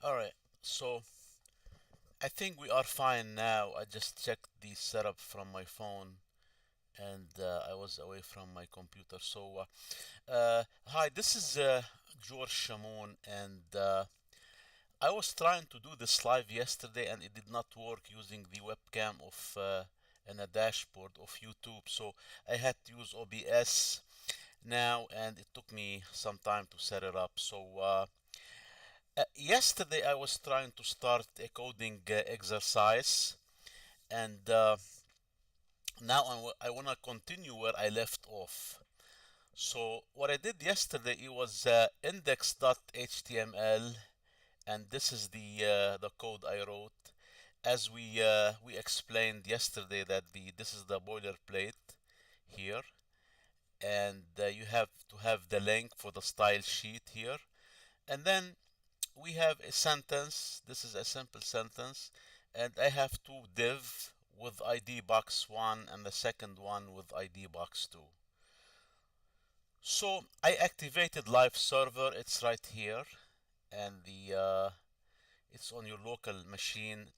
All right, so I think we are fine now. I just checked the setup from my phone and I was away from my computer. Hi, this is George Shamoun, and I was trying to do this live yesterday and it did not work using the webcam of and a dashboard of YouTube. So I had to use OBS now, and it took me some time to set it up. Yesterday I was trying to start a coding exercise, and now I want to continue where I left off. So what I did yesterday, it was index.html, and this is the code I wrote. As we explained yesterday that the this is the boilerplate here, and you have to have the link for the style sheet here, and then we have a sentence. This is a simple sentence, and I have two div with ID box 1 and the second one with ID box 2. So I activated live server. It's right here, and the it's on your local machine.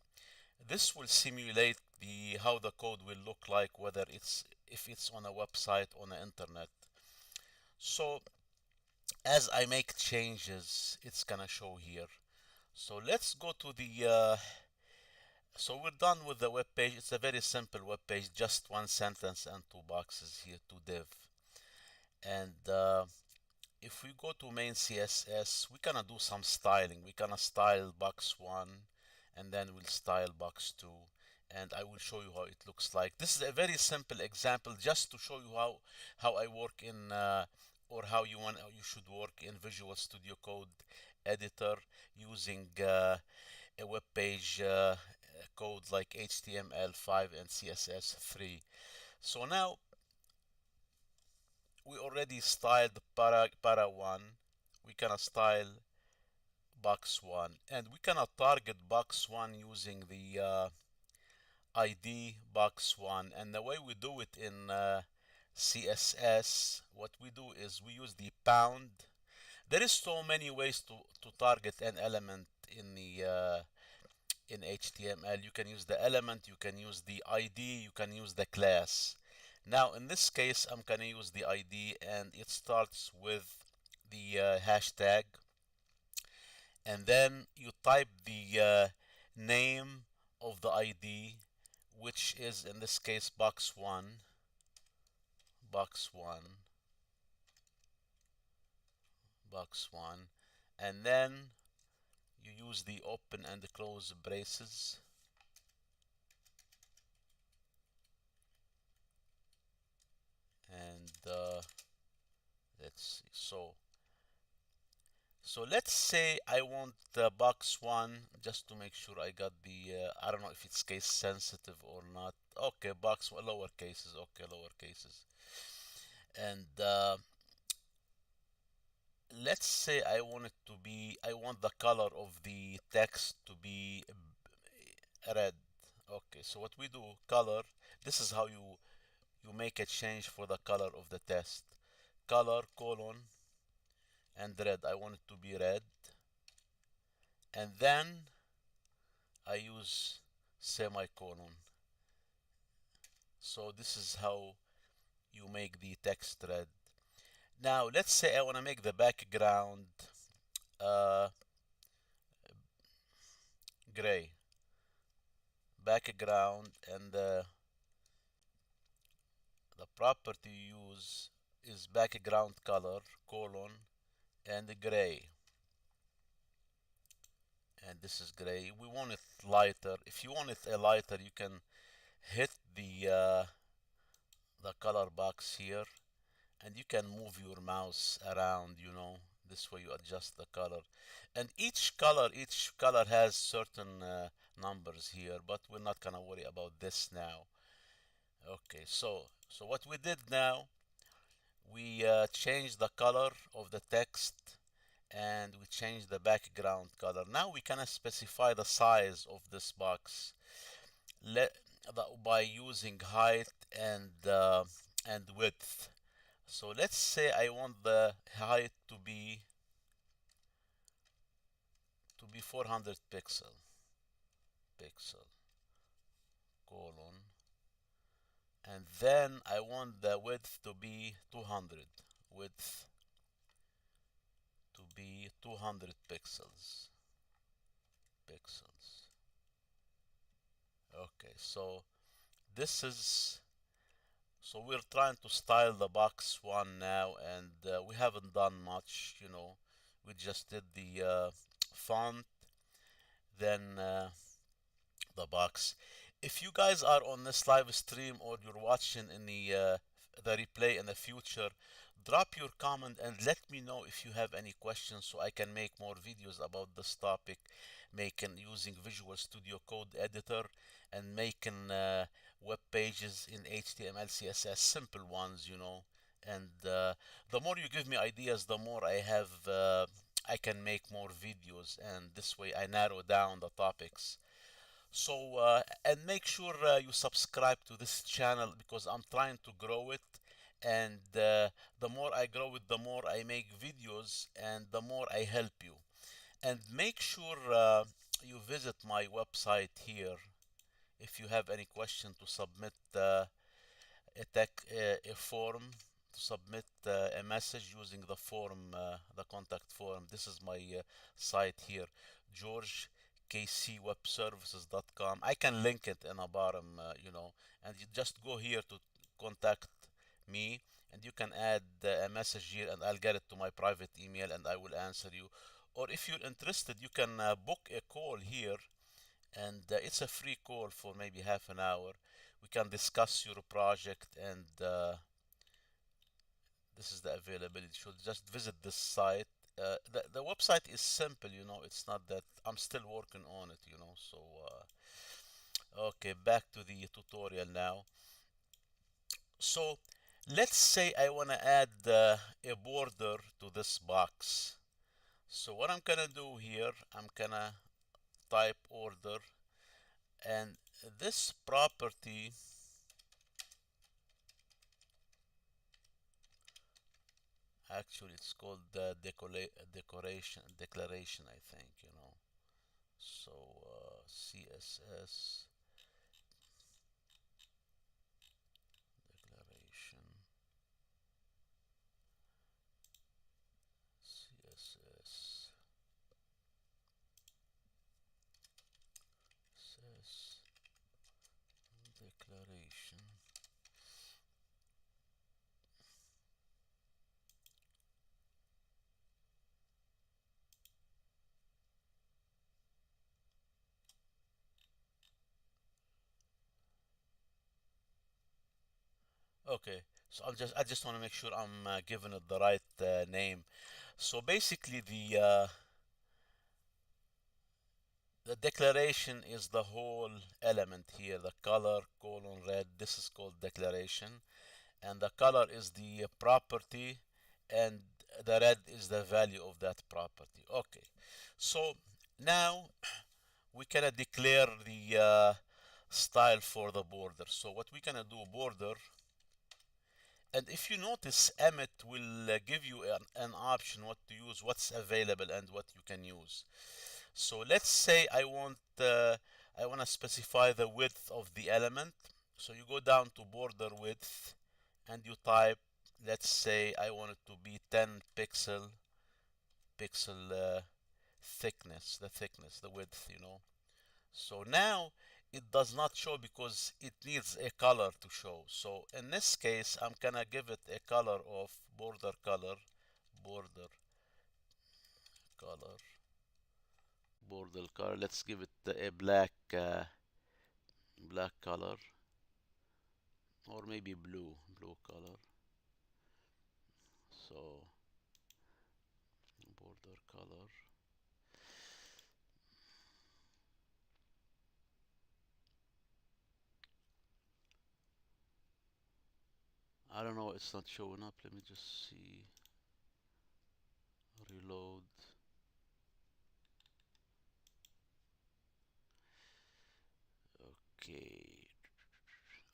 This will simulate the how the code will look like, whether it's if it's on a website on the internet. So as I make changes, it's gonna show here. So let's go to the so we're done with the web page. It's a very simple web page, just one sentence and two boxes here, two div. And if we go to main CSS, we gonna do some styling. We gonna style box 1, and then we'll style box 2, and I will show you how it looks like. This is a very simple example just to show you how I work in or how you should work in Visual Studio Code editor using a web page code like HTML5 and CSS3. So now we already styled para 1. We can style box 1, and we can target box 1 using the ID box 1. And the way we do it in CSS, what we do is we use the pound. There is so many ways to target an element in the in HTML. You can use the element, you can use the ID, you can use the class. Now in this case, I'm gonna use the ID, and it starts with the hashtag, and then you type the name of the ID, which is in this case box 1, box 1, box 1, and then you use the open and the close braces, and let's see. So let's say I want box 1, just to make sure I got the I don't know if it's case sensitive or not. Okay, box 1, lower cases. Okay, lower cases. And let's say I want the color of the text to be red. Okay, so what we do, color, this is how you make a change for the color of the text. Color colon and red. I want it to be red, and then I use semicolon. So this is how you make the text red. Now let's say I want to make the background uh, gray. Background, and the property you use is background color colon and gray, and this is gray. We want it lighter. If you want it a lighter, you can hit the color box here, and you can move your mouse around, this way you adjust the color. And each color has certain numbers here, but we're not gonna worry about this now. Okay, so what we did now, we changed the color of the text, and we changed the background color. Now we can specify the size of this box let, by using height and width. So let's say I want the height to be be 400 pixel colon, and then I want the width to be 200, width to be 200 pixels. Okay, so this is, so we're trying to style the box one now, and we haven't done much, you know. We just did the font, then the box. If you guys are on this live stream or you're watching in the replay in the future, drop your comment and let me know if you have any questions so I can make more videos about this topic, making using Visual Studio Code Editor and making web pages in HTML, CSS, simple ones, you know. And the more you give me ideas, the more I can make more videos, and this way I narrow down the topics. So, and make sure you subscribe to this channel because I'm trying to grow it. And the more I grow it, the more I make videos and the more I help you. And make sure you visit my website here if you have any question to submit a form, to submit a message using the form, the contact form. This is my site here, georgekcwebservices.com. I can link it in the bottom, you know, and you just go here to contact me, and you can add a message here, and I'll get it to my private email, and I will answer you. Or if you're interested, you can book a call here, and it's a free call for maybe half an hour. We can discuss your project, and this is the availability. You should just visit this site. The website is simple, you know. It's not that I'm still working on it, you know. So okay, back to the tutorial now. So let's say I want to add a border to this box. So what I'm gonna do here, I'm gonna type order, and this property, actually it's called the declaration, I think, you know. So CSS declaration, CSS says declaration. Okay, so I just want to make sure I'm giving it the right name. So basically the declaration is the whole element here, the color colon red. This is called declaration, and the color is the property, and the red is the value of that property. Okay, so now we can declare the style for the border. So what we gonna do, border, and if you notice, Emmet will give you an option what to use, what's available, and what you can use. So let's say I want to specify the width of the element. So you go down to border width, and you type, let's say I want it to be 10 pixel thickness, the width, you know. So now it does not show because it needs a color to show. So in this case, I'm gonna give it a color of border color, border color, border color. Let's give it a black color, or maybe blue color. So border color. I don't know, it's not showing up. Let me just see. Reload. Okay.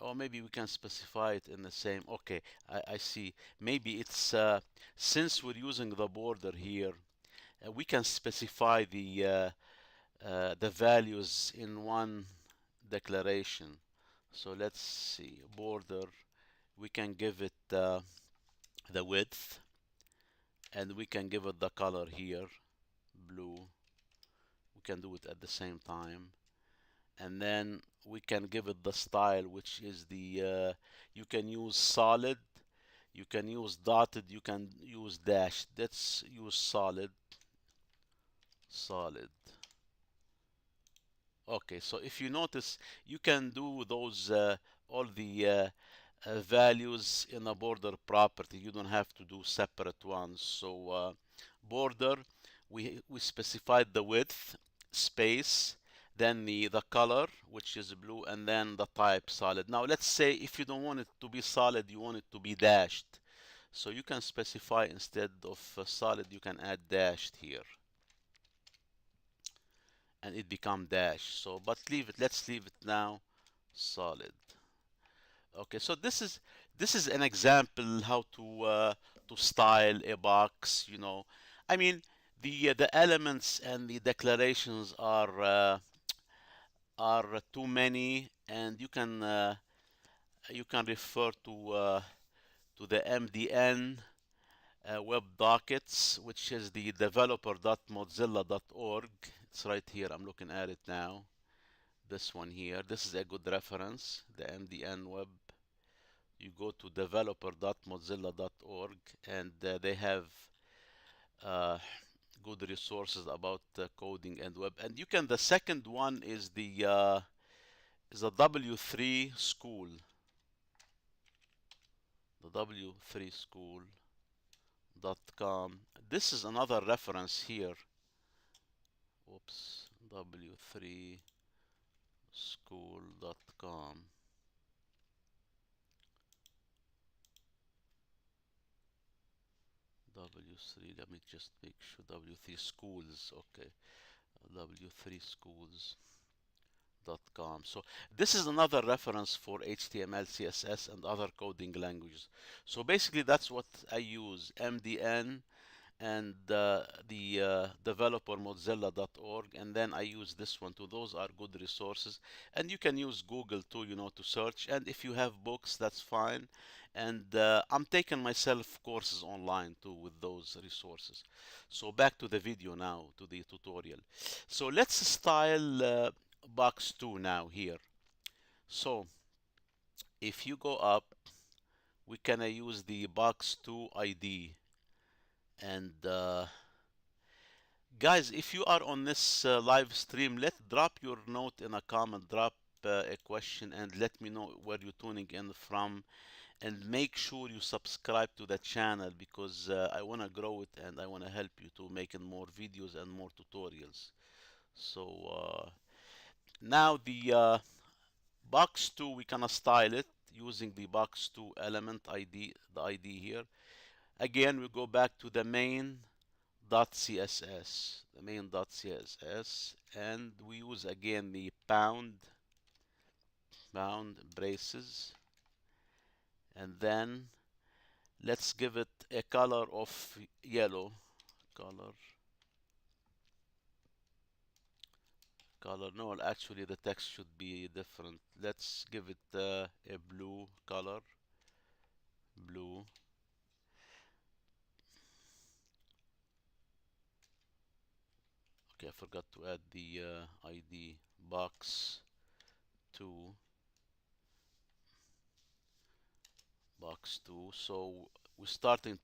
Or maybe we can specify it in the same. Okay, I see. Maybe it's since we're using the border here, we can specify the the values in one declaration. So let's see, border, we can give it the width, and we can give it the color here, blue. We can do it at the same time. And then we can give it the style, which is the you can use solid, you can use dotted, you can use dashed. Let's use solid. Okay, so if you notice, you can do those all the values in a border property. You don't have to do separate ones. So border, we specified the width, space, then the color, which is blue, and then the type solid. Now let's say if you don't want it to be solid, you want it to be dashed. So you can specify, instead of solid, you can add dashed here, and it become dash. So but leave it, let's leave it now solid. Okay, so this is an example how to style a box, you know. I mean, the elements and the declarations are too many, and you can refer to the MDN web dockets, which is the developer.mozilla.org. It's right here. I'm looking at it now. This one here. This is a good reference. The MDN web. You go to developer.mozilla.org, and they have uh, good resources about coding and web. And you can. The second one is the W3 school. The w3school.com. This is another reference here. Oops, w3school.com. W3, let me just make sure, W3 schools, okay, W3 schools.com. So this is another reference for HTML, CSS, and other coding languages. So basically that's what I use, MDN and the developer mozilla.org, and then I use this one too. Those are good resources, and you can use Google too, you know, to search. And if you have books, that's fine. And I'm taking myself courses online too with those resources. So back to the video now, to the tutorial. So let's style box 2 now here. So if you go up, we can use the box 2 ID. And guys, if you are on this live stream, drop your note in a comment, drop a question, and let me know where you're tuning in from. And make sure you subscribe to the channel, because I want to grow it, and I want to help you to making more videos and more tutorials. So now the box 2, we can style it using the box 2 element ID, the ID here. Again, we go back to the main.css, and we use again the pound braces, and then let's give it a color of yellow. Color, no, actually the text should be different. Let's give it a blue color. Blue. Okay, I forgot to add the ID box 2. Box 2. So we're starting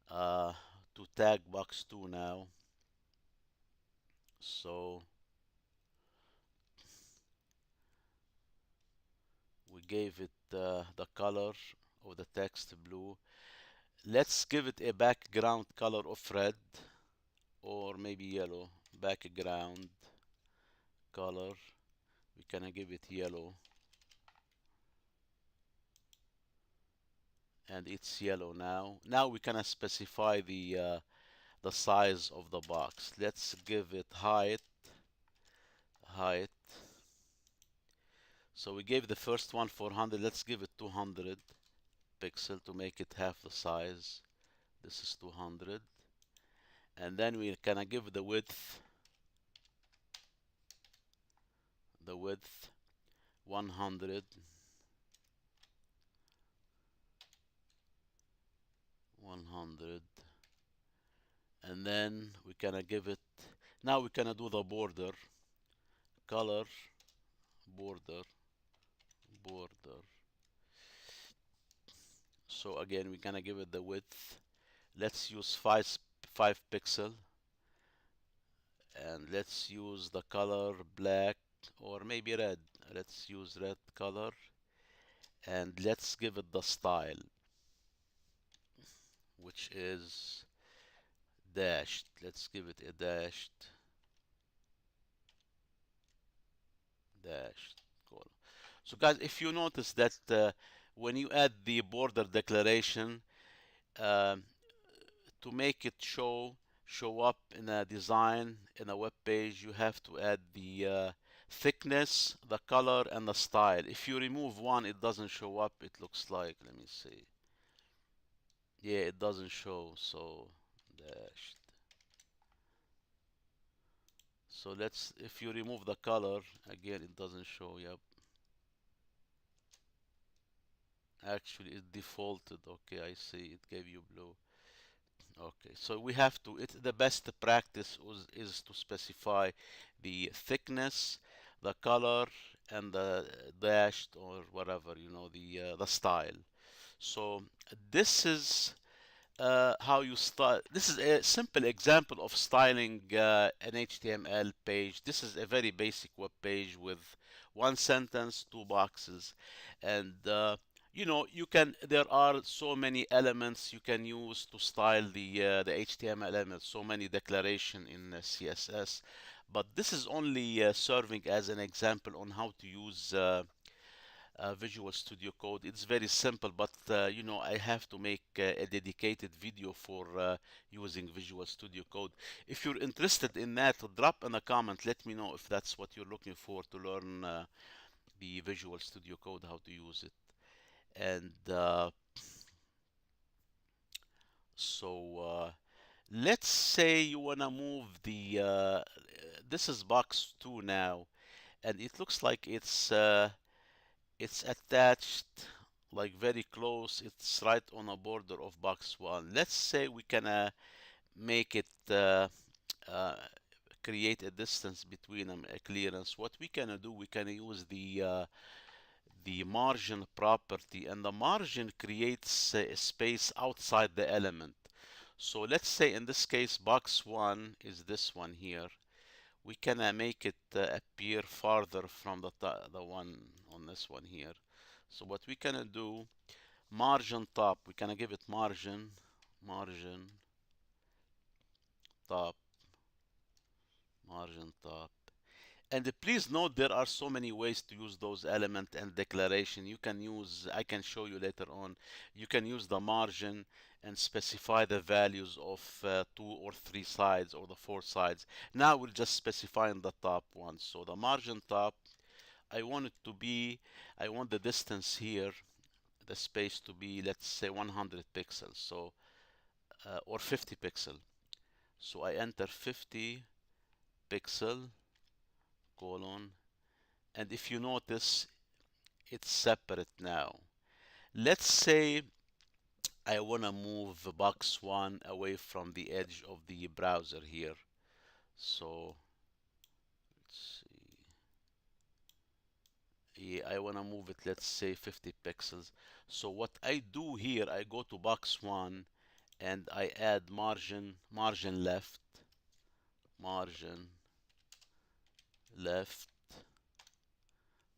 uh, to tag box 2 now. So we gave it the color of the text blue. Let's give it a background color of red, or maybe yellow. Background color, we can give it yellow, and it's yellow now. Now we can specify the size of the box. Let's give it height. So we gave the first one 400. Let's give it 200 pixel to make it half the size. This is 200. And then we can give the width the width 100, 100, and then we gonna give it, now we gonna do the border, color, border, border. So again, we're gonna give it the width. Let's use 5 pixel, and let's use the color black or maybe red. Let's use red color, and let's give it the style, which is dashed. Let's give it a dashed, dashed color. So guys, if you notice that when you add the border declaration, um, to make it show up in a design in a web page, you have to add the thickness, the color, and the style. If you remove one, it doesn't show up. It looks like, let me see. Yeah, it doesn't show. So dashed. So let's, if you remove the color, again, it doesn't show. Yep. Actually, it defaulted. Okay, I see. It gave you blue. Okay, so we have to, it's the best practice is to specify the thickness, the color, and the dashed or whatever, you know, the style. So this is how you style. This is a simple example of styling an HTML page. This is a very basic web page with one sentence, two boxes, and you know, you can. There are so many elements you can use to style the HTML elements. So many declaration in CSS, but this is only serving as an example on how to use. Visual Studio Code. It's very simple, but you know, I have to make a dedicated video for using Visual Studio Code. If you're interested in that, drop in a comment. Let me know if that's what you're looking for to learn the Visual Studio Code, how to use it. And so let's say you wanna move the. This is box 2 now, and it looks like it's attached like very close. It's right on a border of box 1. Let's say we can make it uh, create a distance between them, a clearance. What we can do, we can use the margin property, and the margin creates a space outside the element. So let's say in this case box 1 is this one here. We can make it appear farther from the one on this one here. So what we can do, margin top, we can give it margin, margin top, margin top. And please note there are so many ways to use those element and declaration. You can use, I can show you later on, you can use the margin and specify the values of 2 or 3 sides or the 4 sides. Now we're just specifying the top one. So the margin top, I want it to be, I want the distance here, the space to be, let's say 100 pixels. So, or 50 pixel. So I enter 50 pixel colon, and if you notice, it's separate now. Let's say I want to move box 1 away from the edge of the browser here. So let's see. Yeah, I want to move it, let's say 50 pixels. So what I do here, I go to box 1 and I add margin, margin left, margin left,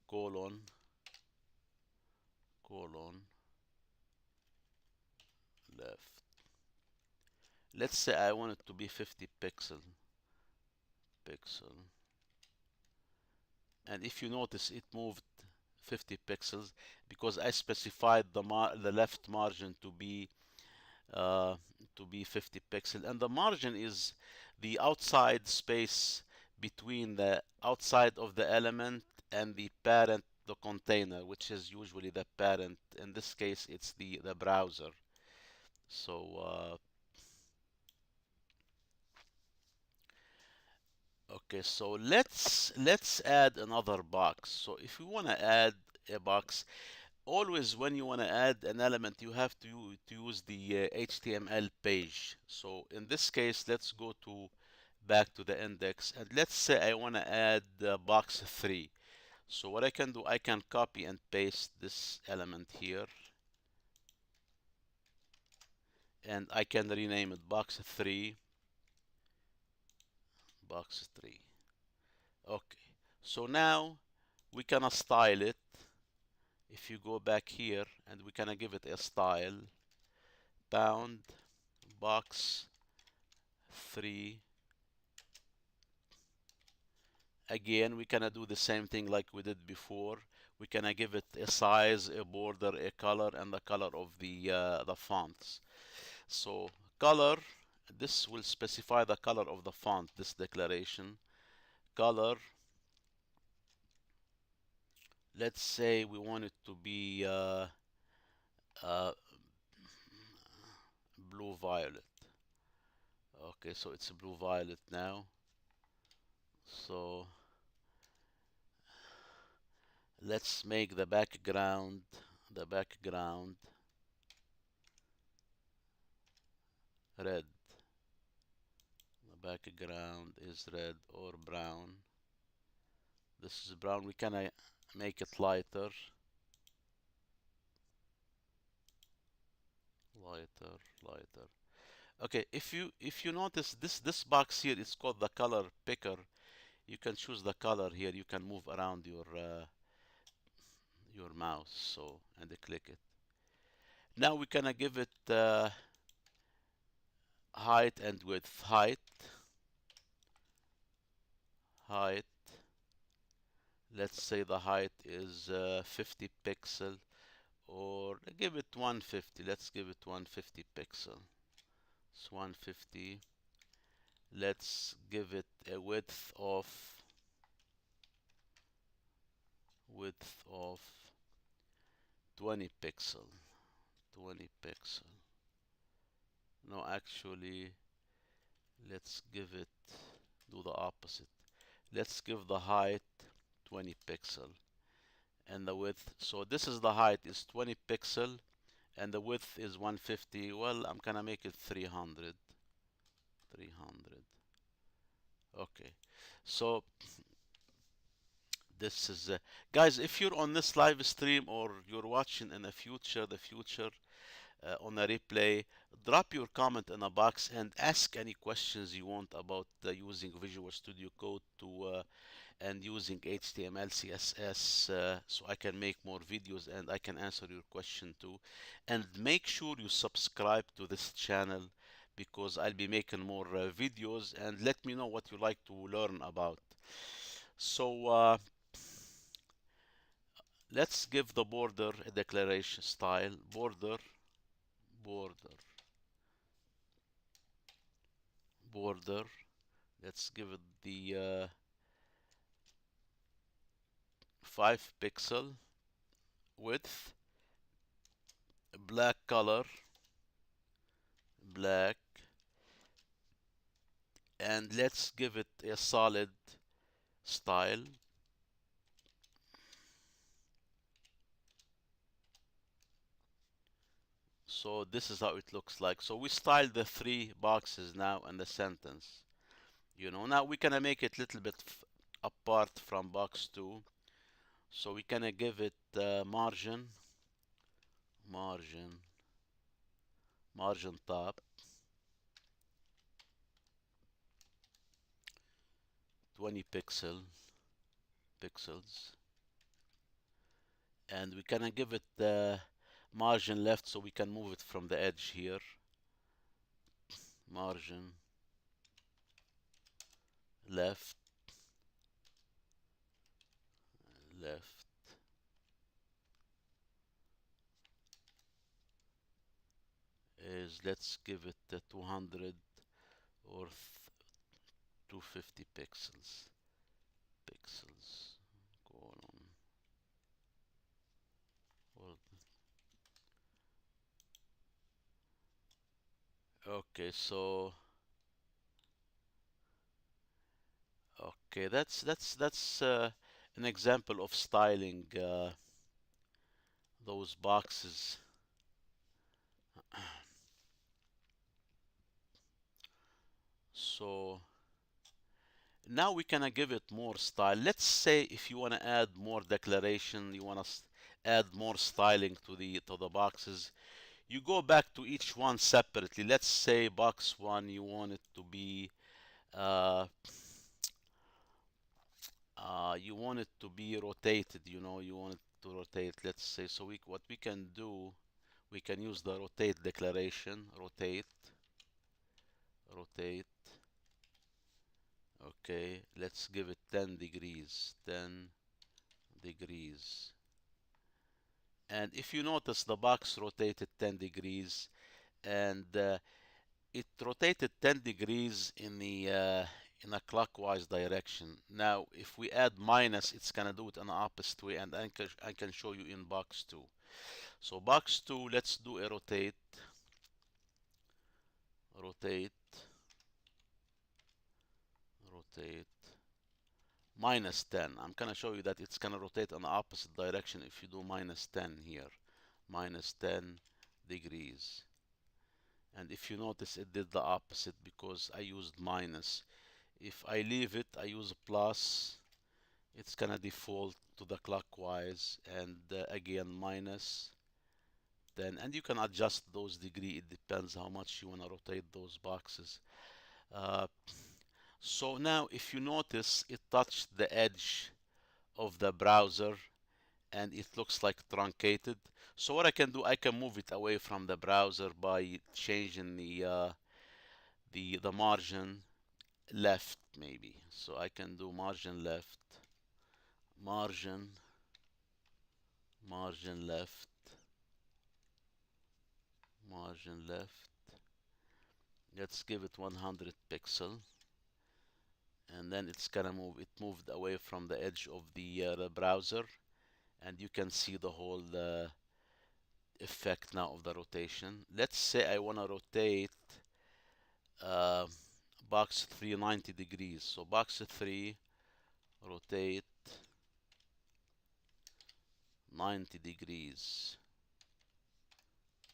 colon, colon, left. Let's say I want it to be 50 pixel, pixel. And if you notice, it moved 50 pixels because I specified the left margin uh, to be 50 pixel, and the margin is the outside space between the outside of the element and the parent, the container, which is usually the parent. In this case, it's the browser. So Okay, so let's add another box. So if we want to add a box, always when you want to add an element, you have to use the HTML page. So in this case, let's go to back to the index, and let's say I want to add box 3. So what I can do, I can copy and paste this element here, and I can rename it box 3, box 3. Okay, so now we can style it. If you go back here, and we can give it a style, bound box 3. Again, we can do the same thing like we did before. We can give it a size, a border, a color, and the color of the fonts. So color, this will specify the color of the font, this declaration. Color, let's say we want it to be uh, blue violet. Okay, so it's blue violet now. So let's make the background red. The background is red or brown. This is brown. We can make it lighter, lighter. Okay, if you notice this box here is called the color picker. You can choose the color here. You can move around your mouse, so, and click it. Now we can give it height and width. Height. Let's say the height is 50 pixel, or give it 150. Let's give it 150 pixel. It's 150. Let's give it a width of 20 pixel. 20 pixel. No, actually, let's give it, do the opposite. Let's give the height 20 pixel and the width. So this is the height is 20 pixel and the width is 150. Well, I'm gonna make it 300. 300. Okay. So this is guys, if you're on this live stream or you're watching in the future, on a replay, drop your comment in a box and ask any questions you want about using Visual Studio Code to and using HTML, CSS, so I can make more videos and I can answer your question too. And make sure you subscribe to this channel because I'll be making more videos, and let me know what you like to learn about. So let's give the border a declaration style. Border, border. Let's give it the 5 pixel width, black color, black, and let's give it a solid style. So this is how it looks like. So we styled the 3 boxes now and the sentence. Now we can make it a little bit apart from box 2. So we can give it margin top 20 pixels, and we can give it margin left, so we can move it from the edge here. Margin left, is, let's give it 200 or 250 pixels. Go on. Okay, so Okay, that's an example of styling those boxes. So now we can give it more style. Let's say if you want to add more declaration, you want to add more styling to the boxes, you go back to each one separately. Let's say box one, you want it to be uh, you want it to be rotated. You want it to rotate. Let's say, so what we can do, we can use the rotate declaration. Rotate. Okay, let's give it 10 degrees. 10 degrees. And if you notice, the box rotated 10 degrees, and it rotated 10 degrees in a clockwise direction. Now, if we add minus, it's gonna do it in the opposite way, and I can show you in box 2. So box 2, let's do a rotate, rotate, rotate, minus 10. I'm gonna show you that it's gonna rotate in the opposite direction if you do minus 10 here. Minus 10 degrees. And if you notice, it did the opposite because I used minus. If I leave it, I use plus, it's gonna default to the clockwise, and again minus 10. And you can adjust those degree. It depends how much you want to rotate those boxes. uh, so now if you notice, it touched the edge of the browser and it looks like truncated. So what I can do, I can move it away from the browser by changing the margin left, maybe. So I can do margin left, margin, margin left, margin left. Let's give it 100 pixel, and then it's gonna move. It moved away from the edge of the browser, and you can see the whole effect now of the rotation. Let's say I wanna rotate uh, box 3 90 degrees. So box 3 rotate 90 degrees,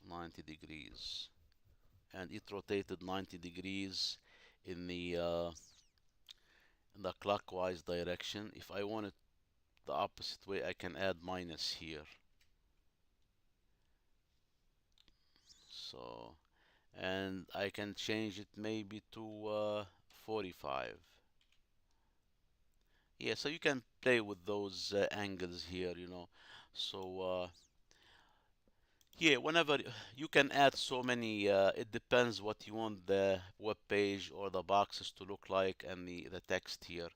90 degrees, and it rotated 90 degrees in the clockwise direction. If I want it the opposite way, I can add minus here. So, and I can change it maybe to 45. Yeah, so you can play with those angles here. So yeah, whenever you can add so many, it depends what you want the web page or the boxes to look like, and the text here.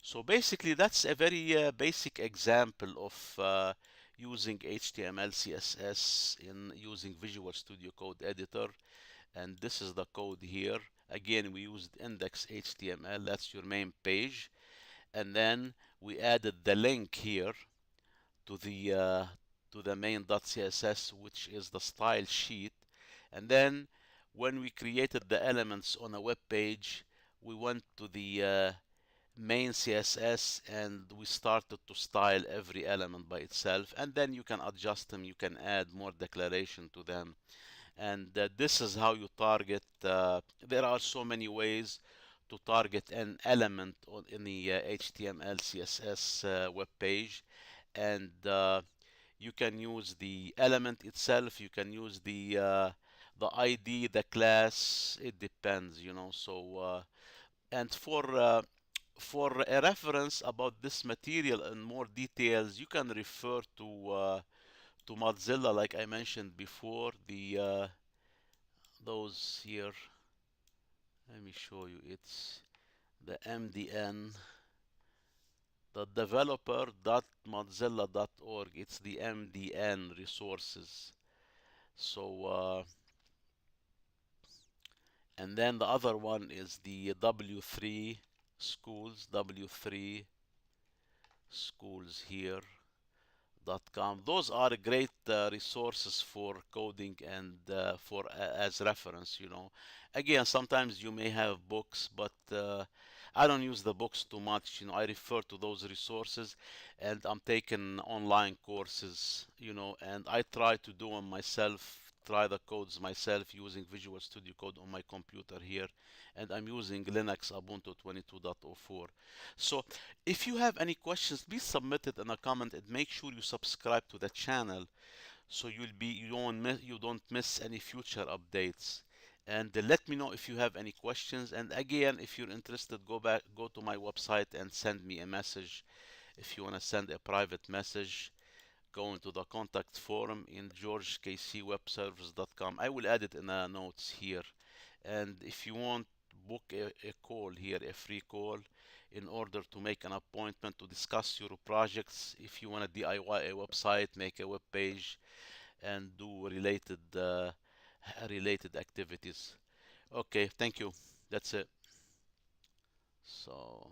So basically, that's a very basic example of using HTML, CSS in using Visual Studio Code Editor. And this is the code here. Again, we used index HTML, that's your main page. And then we added the link here to the main.css, which is the style sheet. And then when we created the elements on a web page, we went to the main CSS and we started to style every element by itself. And then you can adjust them, you can add more declaration to them. And this is how you target. There are so many ways to target an element in the HTML, CSS web page. And you can use the element itself, you can use the ID, the class, it depends. So and for a reference about this material and more details, you can refer to Mozilla, like I mentioned before. Those here, let me show you. It's the MDN, the developer.mozilla.org. It's the MDN resources. So and then the other one is the W3 schools, W3 schools here, com. Those are great resources for coding and for as reference, you know. Again, sometimes you may have books, but I don't use the books too much. You know, I refer to those resources, and I'm taking online courses, you know, and I try to do them myself. Try the codes myself using Visual Studio Code on my computer here, and I'm using Linux Ubuntu 22.04. So if you have any questions, please submit it in a comment and make sure you subscribe to the channel so you don't miss any future updates. And let me know if you have any questions. And again, if you're interested, go to my website and send me a message. If you want to send a private message, go into the contact forum in georgekcwebservice.com. I will add it in the notes here. And if you want, book a call here, a free call, in order to make an appointment to discuss your projects. If you want to DIY a website, make a web page, and do related activities. Okay, thank you. That's it. So.